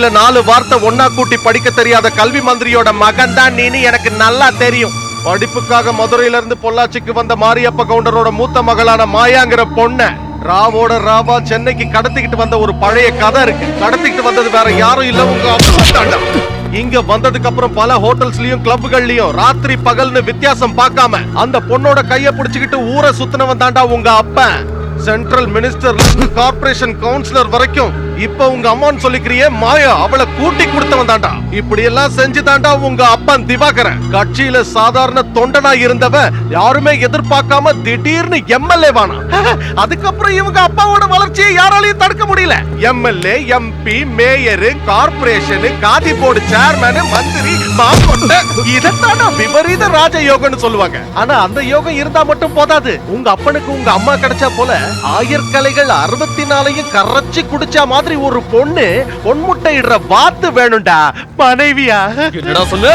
4 வார்த்தை ஒன்னா கூட்டி படிக்க தெரியாத கல்வி மந்திரியோட மகன் தான் நீனு எனக்கு நல்லா தெரியும். படிப்புக்காக மதுரையில இருந்து பொள்ளாச்சிக்கு வந்த மாரியப்ப கவுண்டரோட மூத்த மகளான மாயாங்கிற பொண்ண ராவோட ராவா சென்னைக்கு கடத்திக்கிட்டு வந்த ஒரு பழைய கதை இருக்கு. கடத்திக்கிட்டு வந்தது வேற யாரும் இல்ல, உங்க அப்பா தாண்டா. இங்க வந்ததுக்கு அப்புறம் பல ஹோட்டல்ஸ்லயும் கிளப்புகள்லயும் ராத்திரி பகல்னு வித்தியாசம் பார்க்காம அந்த பொண்ணோட கைய பிடிச்சுக்கிட்டு ஊரை சுத்தினவன் தாண்டா உங்க அப்பன். சென்ட்ரல் மினிஸ்டர்ல இருந்து கார்ப்பரேஷன் கவுன்சிலர் வரைக்கும் இப்ப உங்க அம்மான்னு சொல்லிக்கிறியே மாயா, அவளை கூட்டி கொடுத்தவன் தாண்டா. இப்படி எல்லாம் செஞ்சு தாண்டா உங்க அப்பன் திவாகரன் கட்சியில சாதாரண தொண்டனா இருந்தவ யாருமே எதிர்பார்க்காம திடீர்னு எம்எல்ஏ வானா. அதுக்கப்புறம் இவங்க அப்பாவோட வளர்ச்சியை யாராலையும் தடுக்க முடியல. MLA, MP, mayor, corporation, khadi board chairman, மந்திரி, மாமொட்ட, இதத்தான விபரீத ராஜயோகம்னு சொல்லுவாங்க. ஆனா அந்த யோகம் இருந்தா மட்டும் போதாது. உங்க அப்பனுக்கு உங்க அம்மா கிடைச்சா போல ஆயர்கலைகள் 64 கரைச்சி குடிச்சா மாதிரி ஒரு பொண்ணு பொன்முட்டை இடுற வாத்து வேணும்டா மனைவியா. என்னடா சொல்லு?